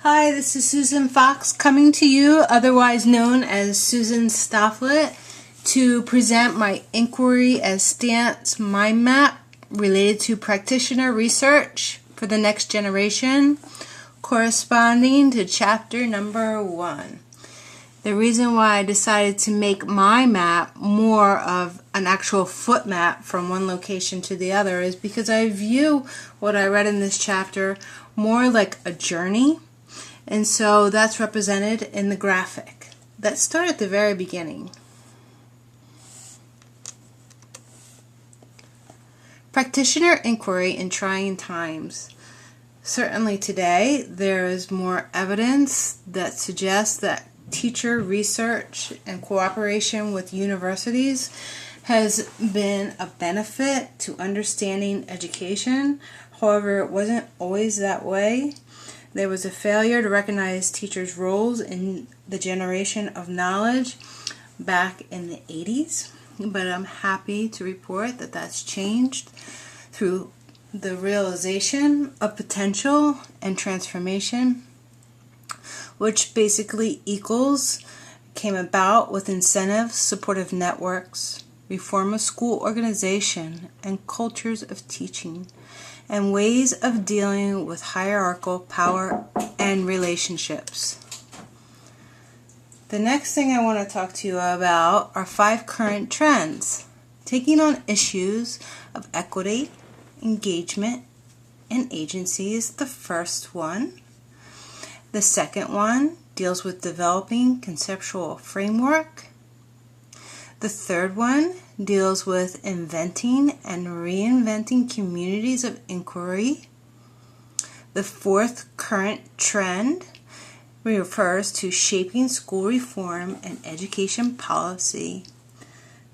Hi, this is Susan Fox coming to you, otherwise known as Susan Stofflet, to present my inquiry as stance mind map related to practitioner research for the next generation, corresponding to chapter number 1. The reason why I decided to make my map more of an actual foot map from one location to the other is because I view what I read in this chapter more like a journey. And so that's represented in the graphic. Let's start at the very beginning. Practitioner inquiry in trying times. Certainly today there is more evidence that suggests that teacher research and cooperation with universities has been a benefit to understanding education. However, it wasn't always that way. There was a failure to recognize teachers' roles in the generation of knowledge back in the 80s, but I'm happy to report that that's changed through the realization of potential and transformation, which basically came about with incentives, supportive networks, reform of school organization, and cultures of teaching, and ways of dealing with hierarchical power and relationships. The next thing I want to talk to you about are 5 current trends. Taking on issues of equity, engagement, and agency is the first one. The second one deals with developing conceptual framework. The third one deals with inventing and reinventing communities of inquiry. The fourth current trend refers to shaping school reform and education policy.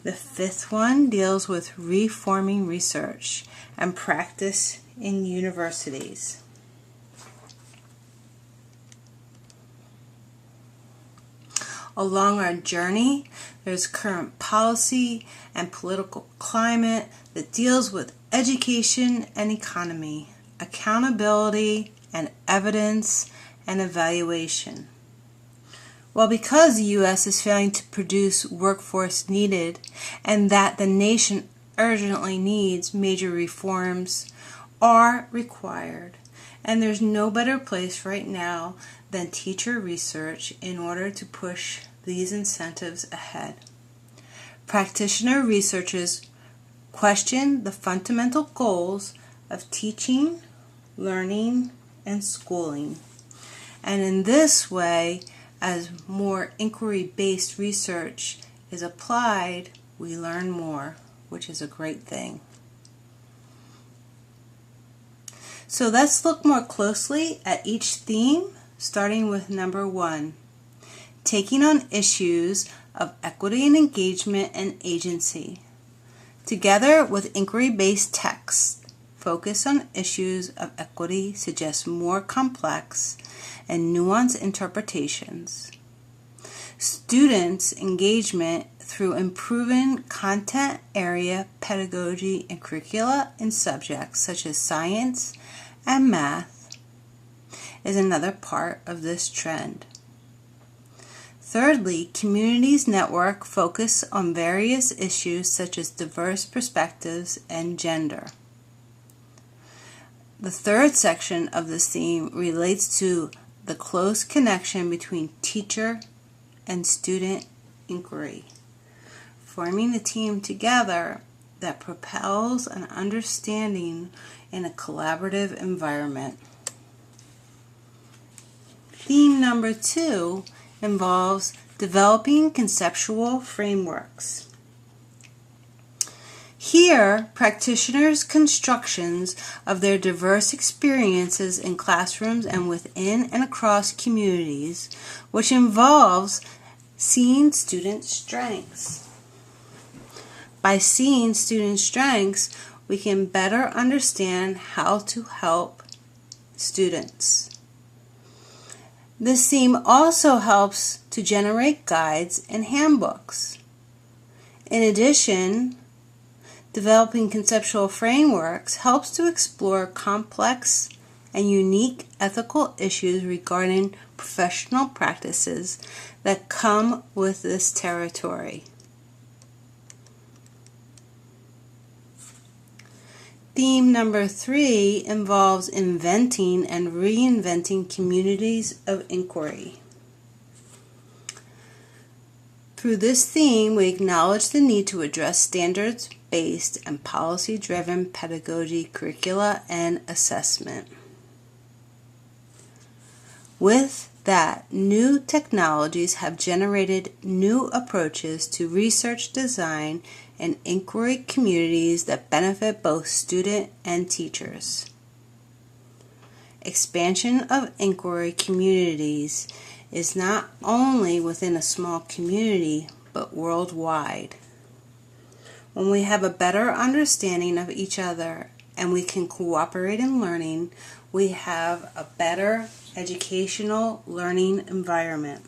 The fifth one deals with reforming research and practice in universities. Along our journey, there's current policy and political climate that deals with education and economy, accountability and evidence and evaluation. Well, because the U.S. is failing to produce workforce needed and that the nation urgently needs major reforms are required, and there's no better place right now than teacher research in order to push these incentives ahead. Practitioner researchers question the fundamental goals of teaching, learning, and schooling. And in this way, as more inquiry-based research is applied, we learn more, which is a great thing. So let's look more closely at each theme, starting with number 1, taking on issues of equity and engagement and agency. Together with inquiry-based texts, focus on issues of equity suggests more complex and nuanced interpretations. Students' engagement through improving content area, pedagogy, and curricula in subjects such as science and math is another part of this trend. Thirdly, communities network focus on various issues such as diverse perspectives and gender. The third section of this theme relates to the close connection between teacher and student inquiry, forming a team together that propels an understanding in a collaborative environment. Theme number 2 involves developing conceptual frameworks. Here, practitioners' constructions of their diverse experiences in classrooms and within and across communities, which involves seeing student strengths. By seeing student strengths, we can better understand how to help students. This theme also helps to generate guides and handbooks. In addition, developing conceptual frameworks helps to explore complex and unique ethical issues regarding professional practices that come with this territory. Theme number 3 involves inventing and reinventing communities of inquiry. Through this theme, we acknowledge the need to address standards-based and policy-driven pedagogy, curricula, and assessment. With that, new technologies have generated new approaches to research design and inquiry communities that benefit both student and teachers. Expansion of inquiry communities is not only within a small community, but worldwide. When we have a better understanding of each other and we can cooperate in learning, we have a better educational learning environment.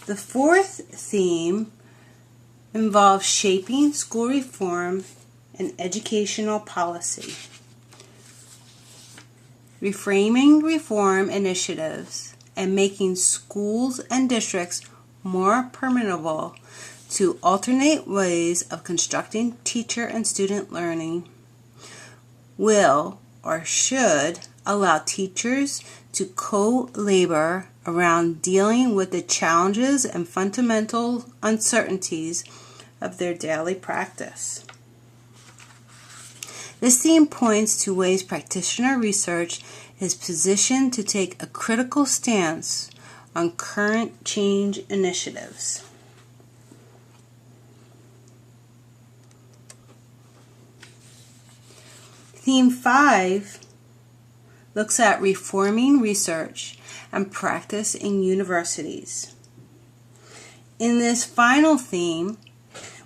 The fourth theme involves shaping school reform and educational policy. Reframing reform initiatives and making schools and districts more permeable to alternate ways of constructing teacher and student learning will or should allow teachers to co-labor around dealing with the challenges and fundamental uncertainties of their daily practice. This theme points to ways practitioner research is positioned to take a critical stance on current change initiatives. Theme 5 looks at reforming research and practice in universities. In this final theme,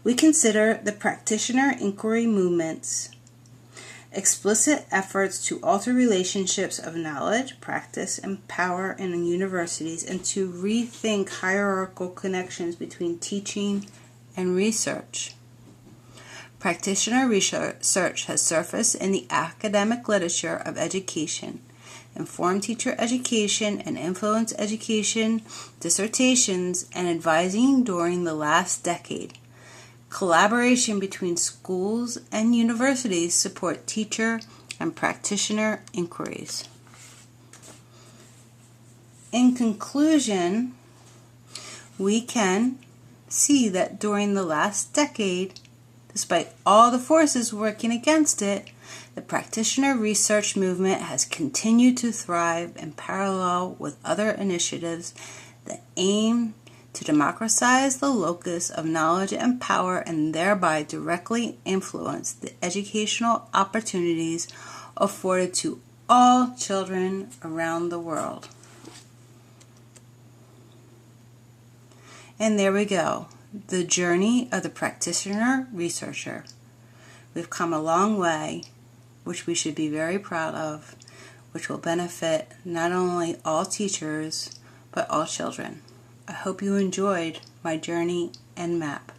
we consider the practitioner inquiry movements, explicit efforts to alter relationships of knowledge, practice, and power in universities, and to rethink hierarchical connections between teaching and research. Practitioner research has surfaced in the academic literature of education, informed teacher education, and influenced education dissertations and advising during the last decade. Collaboration between schools and universities support teacher and practitioner inquiries. In conclusion, we can see that during the last decade, despite all the forces working against it, the practitioner research movement has continued to thrive in parallel with other initiatives that aim to democratize the locus of knowledge and power and thereby directly influence the educational opportunities afforded to all children around the world. And there we go, the journey of the practitioner researcher. We've come a long way, which we should be very proud of, which will benefit not only all teachers, but all children. I hope you enjoyed my journey and map.